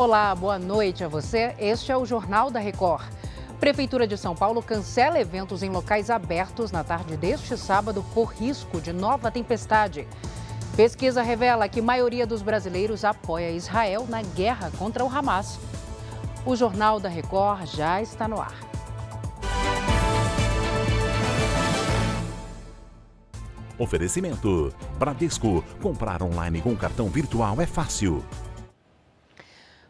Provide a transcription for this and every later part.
Olá, boa noite a você. Este é o Jornal da Record. Prefeitura de São Paulo cancela eventos em locais abertos na tarde deste sábado por risco de nova tempestade. Pesquisa revela que a maioria dos brasileiros apoia Israel na guerra contra o Hamas. O Jornal da Record já está no ar. Oferecimento: Bradesco. Comprar online com cartão virtual é fácil.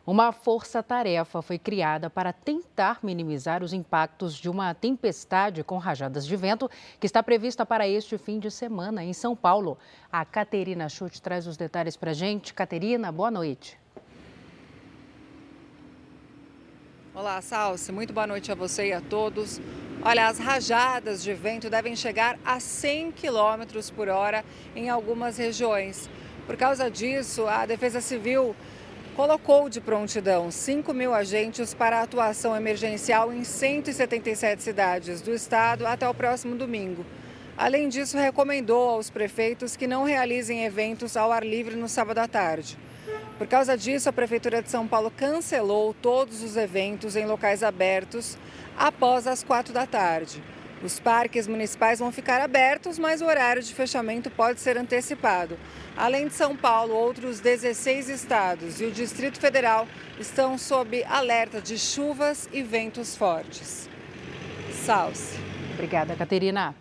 Uma força-tarefa foi criada para tentar minimizar os impactos de uma tempestade com rajadas de vento que está prevista para este fim de semana em São Paulo. A Caterina Schutt traz os detalhes para a gente. Caterina, boa noite. Olá, Salsi. Muito boa noite a você e a todos. Olha, as rajadas de vento devem chegar a 100 km por hora em algumas regiões. Por causa disso, a Defesa Civil colocou de prontidão 5.000 agentes para a atuação emergencial em 177 cidades do estado até o próximo domingo. Além disso, recomendou aos prefeitos que não realizem eventos ao ar livre no sábado à tarde. Por causa disso, a Prefeitura de São Paulo cancelou todos os eventos em locais abertos após as 4 da tarde. Os parques municipais vão ficar abertos, mas o horário de fechamento pode ser antecipado. Além de São Paulo, outros 16 estados e o Distrito Federal estão sob alerta de chuvas e ventos fortes. Salsi. Obrigada, Caterina.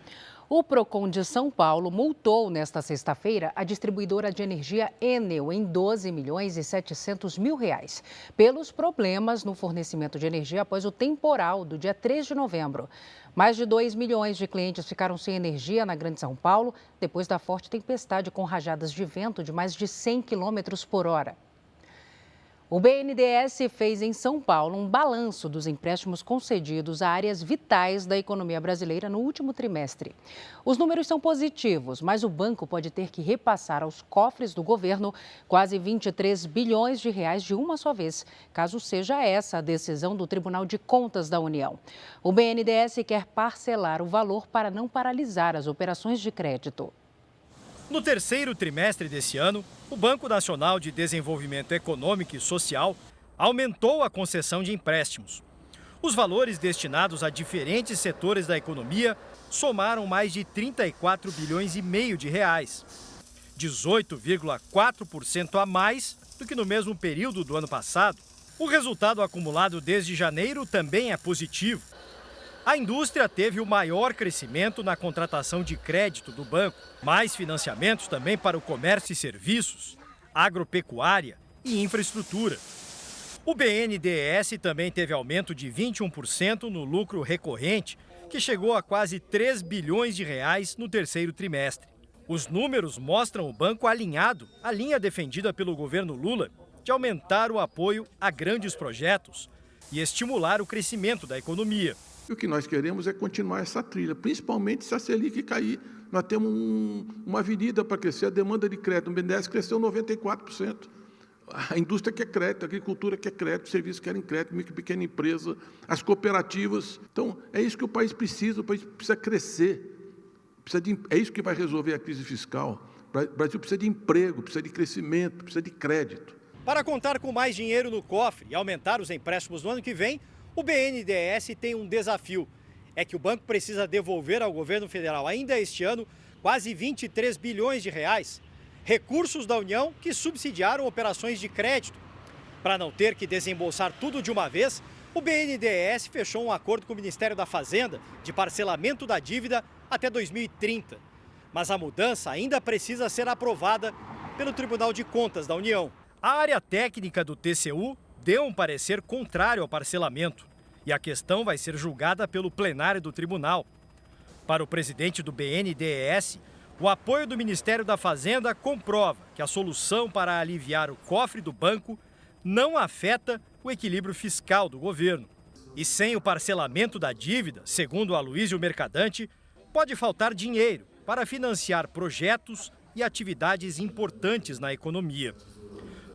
O Procon de São Paulo multou nesta sexta-feira a distribuidora de energia Enel em R$ 12.700.000 pelos problemas no fornecimento de energia após o temporal do dia 3 de novembro. Mais de 2 milhões de clientes ficaram sem energia na Grande São Paulo depois da forte tempestade com rajadas de vento de mais de 100 km por hora. O BNDES fez em São Paulo um balanço dos empréstimos concedidos a áreas vitais da economia brasileira no último trimestre. Os números são positivos, mas o banco pode ter que repassar aos cofres do governo quase 23 bilhões de reais de uma só vez, caso seja essa a decisão do Tribunal de Contas da União. O BNDES quer parcelar o valor para não paralisar as operações de crédito. No terceiro trimestre desse ano, o Banco Nacional de Desenvolvimento Econômico e Social aumentou a concessão de empréstimos. Os valores destinados a diferentes setores da economia somaram mais de 34 bilhões e meio de reais, 18,4% a mais do que no mesmo período do ano passado. O resultado acumulado desde janeiro também é positivo. A indústria teve o maior crescimento na contratação de crédito do banco, mais financiamentos também para o comércio e serviços, agropecuária e infraestrutura. O BNDES também teve aumento de 21% no lucro recorrente, que chegou a quase 3 bilhões de reais no terceiro trimestre. Os números mostram o banco alinhado à linha defendida pelo governo Lula de aumentar o apoio a grandes projetos e estimular o crescimento da economia. E o que nós queremos é continuar essa trilha, principalmente se a Selic cair. Nós temos uma avenida para crescer, a demanda de crédito. O BNDES cresceu 94%. A indústria quer crédito, a agricultura quer crédito, os serviços querem crédito, micro e pequena empresa, as cooperativas. Então, é isso que o país precisa crescer. É isso que vai resolver a crise fiscal. O Brasil precisa de emprego, precisa de crescimento, precisa de crédito. Para contar com mais dinheiro no cofre e aumentar os empréstimos no ano que vem, o BNDES tem um desafio. É que o banco precisa devolver ao governo federal ainda este ano quase 23 bilhões de reais. Recursos da União que subsidiaram operações de crédito. Para não ter que desembolsar tudo de uma vez, o BNDES fechou um acordo com o Ministério da Fazenda de parcelamento da dívida até 2030. Mas a mudança ainda precisa ser aprovada pelo Tribunal de Contas da União. A área técnica do TCU deu um parecer contrário ao parcelamento e a questão vai ser julgada pelo plenário do tribunal. Para o presidente do BNDES, o apoio do Ministério da Fazenda comprova que a solução para aliviar o cofre do banco não afeta o equilíbrio fiscal do governo. E sem o parcelamento da dívida, segundo o Aloysio Mercadante, pode faltar dinheiro para financiar projetos e atividades importantes na economia.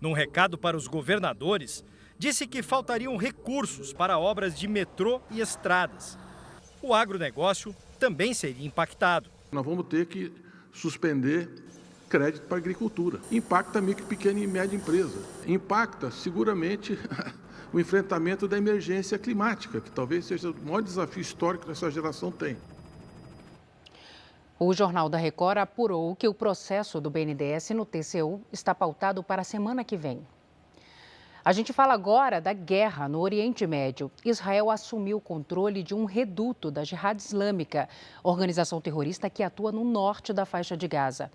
Num recado para os governadores, disse que faltariam recursos para obras de metrô e estradas. O agronegócio também seria impactado. Nós vamos ter que suspender crédito para a agricultura. Impacta a micro, pequena e média empresa. Impacta, seguramente, o enfrentamento da emergência climática, que talvez seja o maior desafio histórico que essa geração tem. O Jornal da Record apurou que o processo do BNDES no TCU está pautado para a semana que vem. A gente fala agora da guerra no Oriente Médio. Israel assumiu o controle de um reduto da Jihad Islâmica, organização terrorista que atua no norte da faixa de Gaza.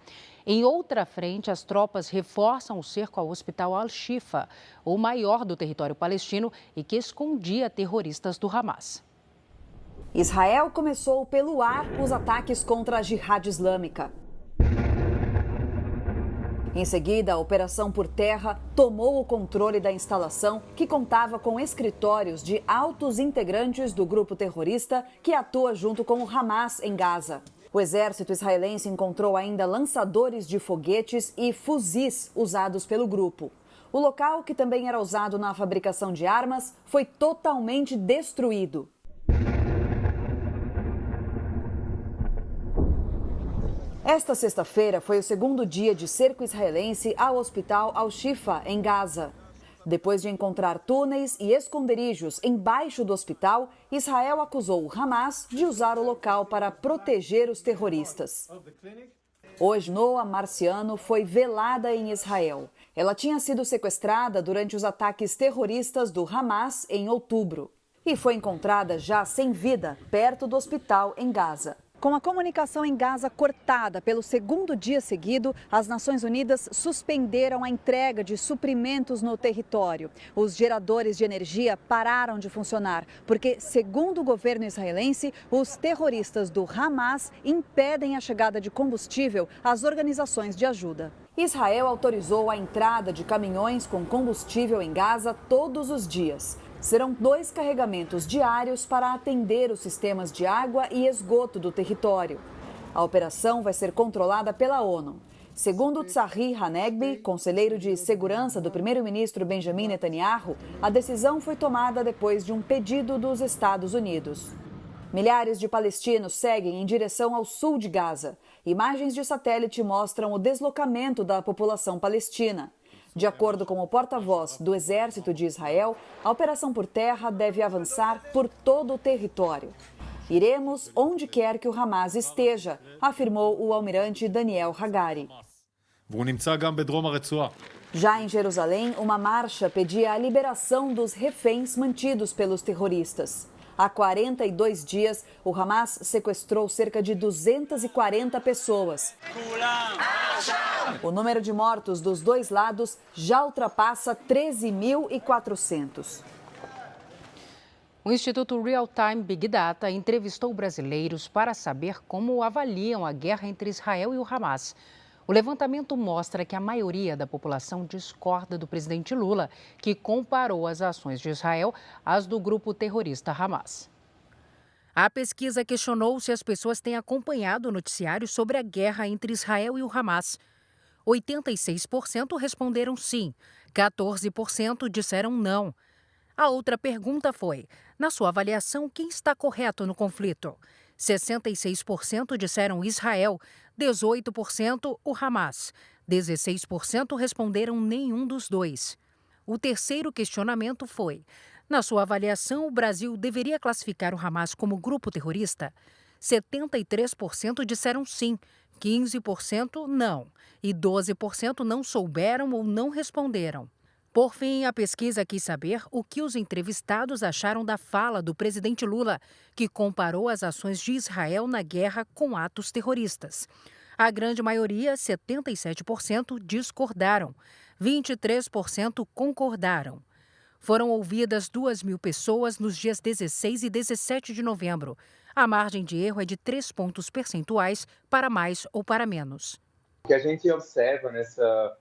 Em outra frente, as tropas reforçam o cerco ao hospital Al-Shifa, o maior do território palestino e que escondia terroristas do Hamas. Israel começou pelo ar os ataques contra a Jihad Islâmica. Em seguida, a operação por terra tomou o controle da instalação, que contava com escritórios de altos integrantes do grupo terrorista que atua junto com o Hamas em Gaza. O exército israelense encontrou ainda lançadores de foguetes e fuzis usados pelo grupo. O local, que também era usado na fabricação de armas, foi totalmente destruído. Esta sexta-feira foi o segundo dia de cerco israelense ao hospital Al-Shifa, em Gaza. Depois de encontrar túneis e esconderijos embaixo do hospital, Israel acusou o Hamas de usar o local para proteger os terroristas. Hoje, Noa Marciano foi velada em Israel. Ela tinha sido sequestrada durante os ataques terroristas do Hamas em outubro e foi encontrada já sem vida perto do hospital em Gaza. Com a comunicação em Gaza cortada pelo segundo dia seguido, as Nações Unidas suspenderam a entrega de suprimentos no território. Os geradores de energia pararam de funcionar, porque, segundo o governo israelense, os terroristas do Hamas impedem a chegada de combustível às organizações de ajuda. Israel autorizou a entrada de caminhões com combustível em Gaza todos os dias. Serão 2 carregamentos diários para atender os sistemas de água e esgoto do território. A operação vai ser controlada pela ONU. Segundo Tzahi Hanegbi, conselheiro de segurança do primeiro-ministro Benjamin Netanyahu, a decisão foi tomada depois de um pedido dos Estados Unidos. Milhares de palestinos seguem em direção ao sul de Gaza. Imagens de satélite mostram o deslocamento da população palestina. De acordo com o porta-voz do Exército de Israel, a operação por terra deve avançar por todo o território. Iremos onde quer que o Hamas esteja, afirmou o almirante Daniel Hagari. Já em Jerusalém, uma marcha pedia a liberação dos reféns mantidos pelos terroristas. Há 42 dias, o Hamas sequestrou cerca de 240 pessoas. O número de mortos dos dois lados já ultrapassa 13.400. O Instituto Real Time Big Data entrevistou brasileiros para saber como avaliam a guerra entre Israel e o Hamas. O levantamento mostra que a maioria da população discorda do presidente Lula, que comparou as ações de Israel às do grupo terrorista Hamas. A pesquisa questionou se as pessoas têm acompanhado o noticiário sobre a guerra entre Israel e o Hamas. 86% responderam sim, 14% disseram não. A outra pergunta foi: na sua avaliação, quem está correto no conflito? 66% disseram Israel, 18% o Hamas, 16% responderam nenhum dos dois. O terceiro questionamento foi: na sua avaliação, o Brasil deveria classificar o Hamas como grupo terrorista? 73% disseram sim, 15% não e 12% não souberam ou não responderam. Por fim, a pesquisa quis saber o que os entrevistados acharam da fala do presidente Lula, que comparou as ações de Israel na guerra com atos terroristas. A grande maioria, 77%, discordaram, 23% concordaram. Foram ouvidas 2.000 pessoas nos dias 16 e 17 de novembro. A margem de erro é de 3 pontos percentuais para mais ou para menos. O que a gente observa nessa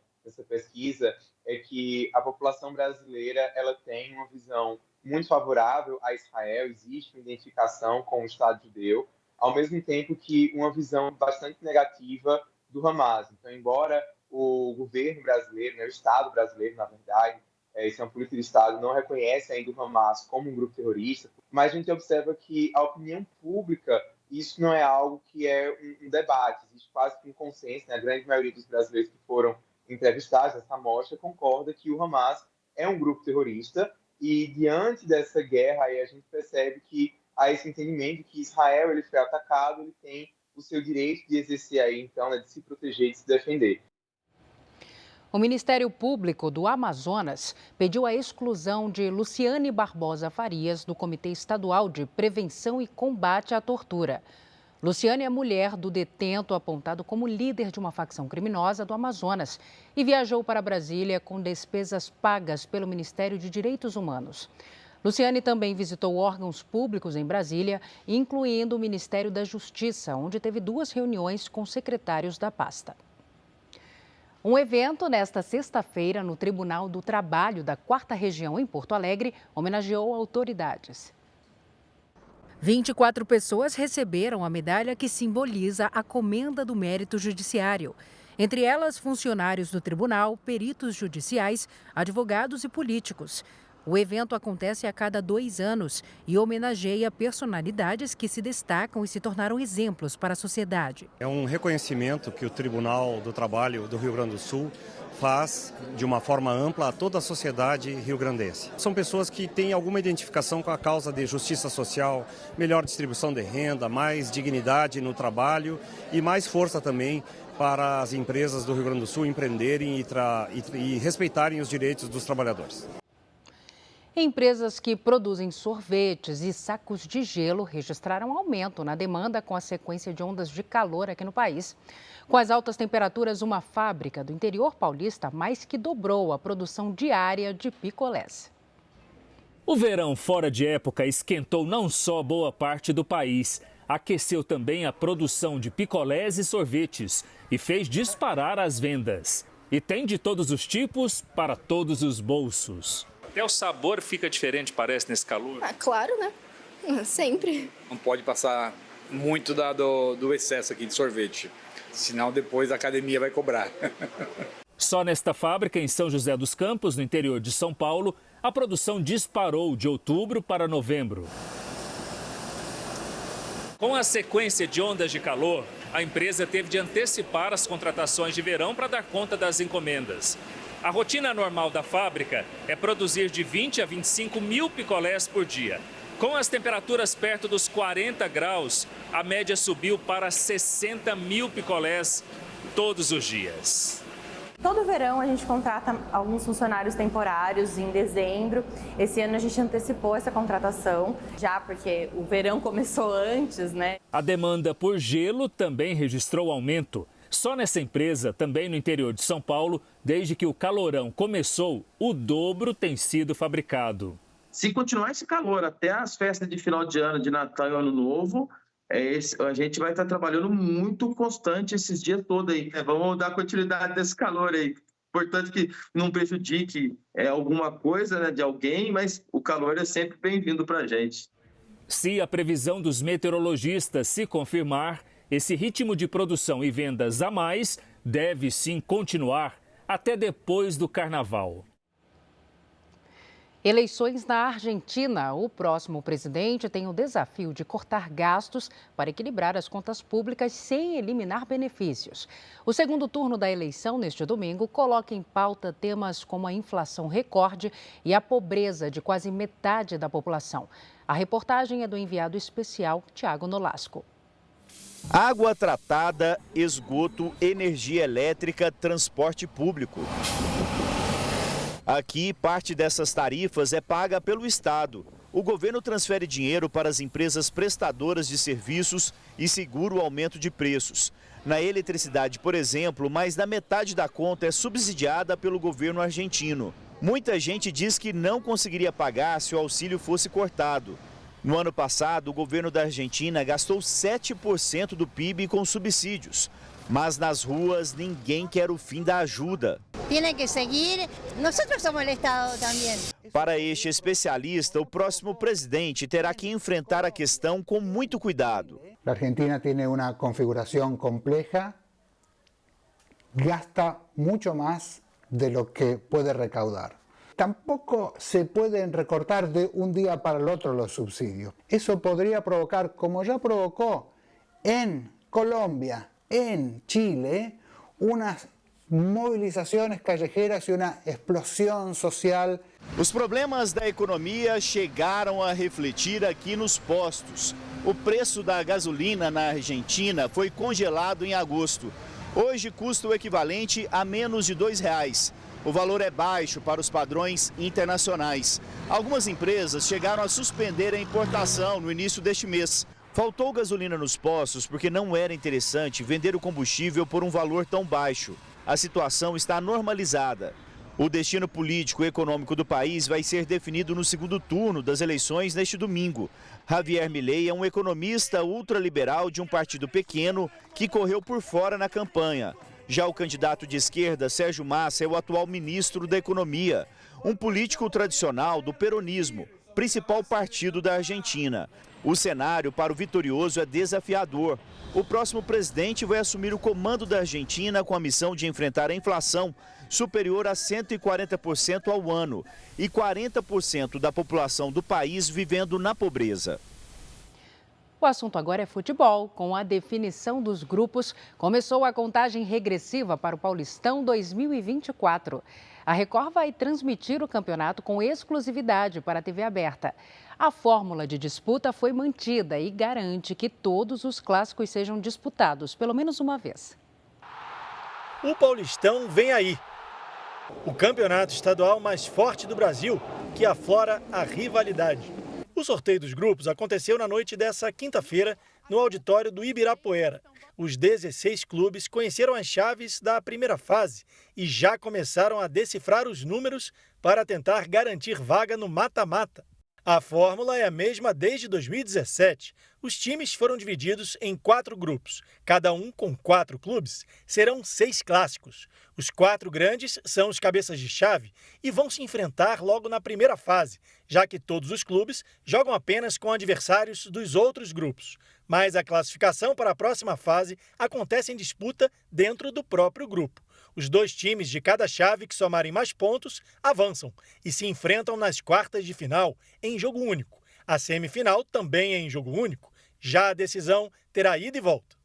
pesquisa é que a população brasileira ela tem uma visão muito favorável a Israel, existe uma identificação com o Estado judeu, ao mesmo tempo que uma visão bastante negativa do Hamas. Então, embora o governo brasileiro, o Estado brasileiro, na verdade, isso é uma política de Estado, não reconhece ainda o Hamas como um grupo terrorista, mas a gente observa que a opinião pública isso não é algo que é um debate, existe quase que um consenso, né? A grande maioria dos brasileiros que foram entrevistados nessa amostra concorda que o Hamas é um grupo terrorista e, diante dessa guerra, aí a gente percebe que há esse entendimento de que Israel ele foi atacado, ele tem o seu direito de exercer aí, então, né, de se proteger e de se defender. O Ministério Público do Amazonas pediu a exclusão de Luciane Barbosa Farias do Comitê Estadual de Prevenção e Combate à Tortura. Luciane é mulher do detento apontado como líder de uma facção criminosa do Amazonas e viajou para Brasília com despesas pagas pelo Ministério de Direitos Humanos. Luciane também visitou órgãos públicos em Brasília, incluindo o Ministério da Justiça, onde teve 2 reuniões com secretários da pasta. Um evento nesta sexta-feira no Tribunal do Trabalho da 4ª Região em Porto Alegre homenageou autoridades. 24 pessoas receberam a medalha que simboliza a Comenda do Mérito Judiciário. Entre elas, funcionários do tribunal, peritos judiciais, advogados e políticos. O evento acontece a cada 2 anos e homenageia personalidades que se destacam e se tornaram exemplos para a sociedade. É um reconhecimento que o Tribunal do Trabalho do Rio Grande do Sul faz de uma forma ampla a toda a sociedade rio-grandense. São pessoas que têm alguma identificação com a causa de justiça social, melhor distribuição de renda, mais dignidade no trabalho e mais força também para as empresas do Rio Grande do Sul empreenderem e respeitarem os direitos dos trabalhadores. Empresas que produzem sorvetes e sacos de gelo registraram aumento na demanda com a sequência de ondas de calor aqui no país. Com as altas temperaturas, uma fábrica do interior paulista mais que dobrou a produção diária de picolés. O verão fora de época esquentou não só boa parte do país, aqueceu também a produção de picolés e sorvetes e fez disparar as vendas. E tem de todos os tipos para todos os bolsos. Até o sabor fica diferente, parece, nesse calor? Ah, claro, né? Sempre. Não pode passar muito do excesso aqui de sorvete, senão depois a academia vai cobrar. Só nesta fábrica, em São José dos Campos, no interior de São Paulo, a produção disparou de outubro para novembro. Com a sequência de ondas de calor, a empresa teve de antecipar as contratações de verão para dar conta das encomendas. A rotina normal da fábrica é produzir de 20 a 25 mil picolés por dia. Com as temperaturas perto dos 40 graus, a média subiu para 60 mil picolés todos os dias. Todo verão a gente contrata alguns funcionários temporários em dezembro. Esse ano a gente antecipou essa contratação, já porque o verão começou antes, né? A demanda por gelo também registrou aumento. Só nessa empresa, também no interior de São Paulo, desde que o calorão começou, o dobro tem sido fabricado. Se continuar esse calor até as festas de final de ano, de Natal e Ano Novo, a gente vai estar trabalhando muito constante esses dias todos aí. Vamos dar continuidade desse calor aí. Importante que não prejudique alguma coisa, né, de alguém, mas o calor é sempre bem-vindo para a gente. Se a previsão dos meteorologistas se confirmar, esse ritmo de produção e vendas a mais deve sim continuar até depois do Carnaval. Eleições na Argentina. O próximo presidente tem o desafio de cortar gastos para equilibrar as contas públicas sem eliminar benefícios. O segundo turno da eleição, neste domingo, coloca em pauta temas como a inflação recorde e a pobreza de quase metade da população. A reportagem é do enviado especial Tiago Nolasco. Água tratada, esgoto, energia elétrica, transporte público. Aqui, parte dessas tarifas é paga pelo Estado. O governo transfere dinheiro para as empresas prestadoras de serviços e segura o aumento de preços. Na eletricidade, por exemplo, mais da metade da conta é subsidiada pelo governo argentino. Muita gente diz que não conseguiria pagar se o auxílio fosse cortado. No ano passado, o governo da Argentina gastou 7% do PIB com subsídios. Mas nas ruas, ninguém quer o fim da ajuda. Tem que seguir, nós somos o Estado também. Para este especialista, o próximo presidente terá que enfrentar a questão com muito cuidado. A Argentina tem uma configuração complexa, gasta muito mais de lo que pode recaudar. Tampoco se pueden recortar de un día para el otro los subsidios. Eso podría provocar, como ya provocó en Colombia, en Chile, unas movilizaciones callejeras y una explosión social. Os problemas da economia chegaram a refletir aqui nos postos. O preço da gasolina na Argentina foi congelado em agosto. Hoje custa o equivalente a menos de R$2. O valor é baixo para os padrões internacionais. Algumas empresas chegaram a suspender a importação no início deste mês. Faltou gasolina nos postos porque não era interessante vender o combustível por um valor tão baixo. A situação está normalizada. O destino político e econômico do país vai ser definido no segundo turno das eleições neste domingo. Javier Milei é um economista ultraliberal de um partido pequeno que correu por fora na campanha. Já o candidato de esquerda, Sérgio Massa, é o atual ministro da Economia, um político tradicional do peronismo, principal partido da Argentina. O cenário para o vitorioso é desafiador. O próximo presidente vai assumir o comando da Argentina com a missão de enfrentar a inflação superior a 140% ao ano e 40% da população do país vivendo na pobreza. O assunto agora é futebol. Com a definição dos grupos, começou a contagem regressiva para o Paulistão 2024. A Record vai transmitir o campeonato com exclusividade para a TV aberta. A fórmula de disputa foi mantida e garante que todos os clássicos sejam disputados pelo menos uma vez. O Paulistão vem aí. O campeonato estadual mais forte do Brasil, que aflora a rivalidade. O sorteio dos grupos aconteceu na noite dessa quinta-feira no auditório do Ibirapuera. Os 16 clubes conheceram as chaves da primeira fase e já começaram a decifrar os números para tentar garantir vaga no mata-mata. A fórmula é a mesma desde 2017. Os times foram divididos em 4 grupos, cada um com 4 clubes. Serão 6 clássicos. Os 4 grandes são os cabeças de chave e vão se enfrentar logo na primeira fase, já que todos os clubes jogam apenas com adversários dos outros grupos. Mas a classificação para a próxima fase acontece em disputa dentro do próprio grupo. Os 2 times de cada chave que somarem mais pontos avançam e se enfrentam nas quartas de final, em jogo único. A semifinal também é em jogo único. Já a decisão terá ida e volta.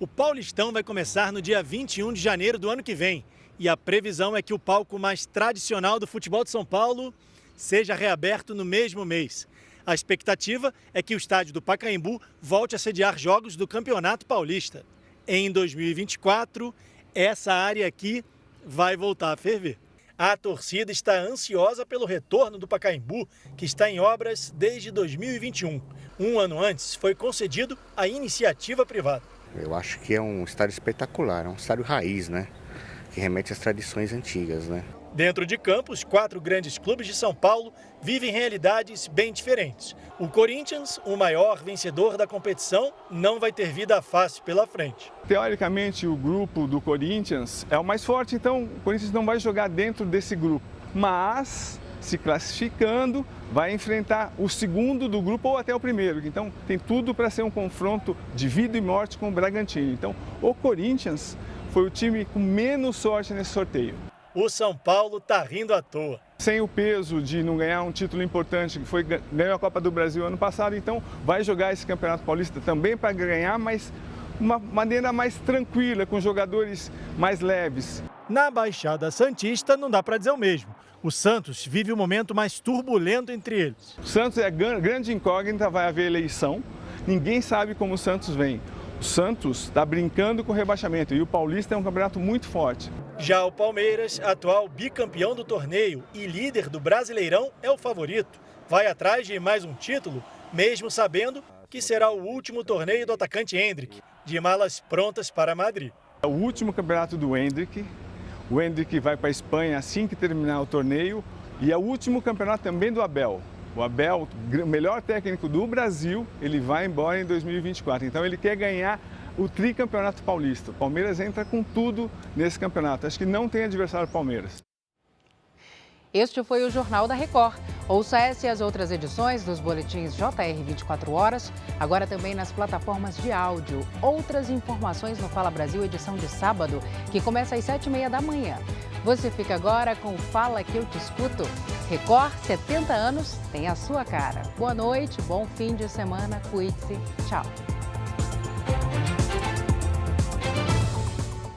O Paulistão vai começar no dia 21 de janeiro do ano que vem. E a previsão é que o palco mais tradicional do futebol de São Paulo seja reaberto no mesmo mês. A expectativa é que o estádio do Pacaembu volte a sediar jogos do Campeonato Paulista. Em 2024, essa área aqui vai voltar a ferver. A torcida está ansiosa pelo retorno do Pacaembu, que está em obras desde 2021. Um ano antes, foi concedido à iniciativa privada. Eu acho que é um estádio espetacular, é um estádio raiz, né? Que remete às tradições antigas, né? Dentro de campo, os 4 grandes clubes de São Paulo vivem realidades bem diferentes. O Corinthians, o maior vencedor da competição, não vai ter vida fácil pela frente. Teoricamente, o grupo do Corinthians é o mais forte, então o Corinthians não vai jogar dentro desse grupo. Mas, se classificando, vai enfrentar o segundo do grupo ou até o primeiro. Então, tem tudo para ser um confronto de vida e morte com o Bragantino. Então, o Corinthians foi o time com menos sorte nesse sorteio. O São Paulo está rindo à toa. Sem o peso de não ganhar um título importante, que ganhou a Copa do Brasil ano passado, então vai jogar esse Campeonato Paulista também para ganhar, mas uma maneira mais tranquila, com jogadores mais leves. Na Baixada Santista não dá para dizer o mesmo. O Santos vive o momento mais turbulento entre eles. O Santos é a grande incógnita, vai haver eleição, ninguém sabe como o Santos vem. O Santos está brincando com o rebaixamento e o Paulista é um campeonato muito forte. Já o Palmeiras, atual bicampeão do torneio e líder do Brasileirão, é o favorito. Vai atrás de mais um título, mesmo sabendo que será o último torneio do atacante Endrick, de malas prontas para Madrid. É o último campeonato do Endrick. O Endrick vai para a Espanha assim que terminar o torneio e é o último campeonato também do Abel. O Abel, o melhor técnico do Brasil, ele vai embora em 2024. Então ele quer ganhar o tricampeonato paulista. O Palmeiras entra com tudo nesse campeonato. Acho que não tem adversário Palmeiras. Este foi o Jornal da Record. Ouça essa e as outras edições dos boletins JR 24 horas, agora também nas plataformas de áudio. Outras informações no Fala Brasil, edição de sábado, que começa às 7h30 da manhã. Você fica agora com o Fala que eu te escuto. Record, 70 anos, tem a sua cara. Boa noite, bom fim de semana, cuide-se. Tchau.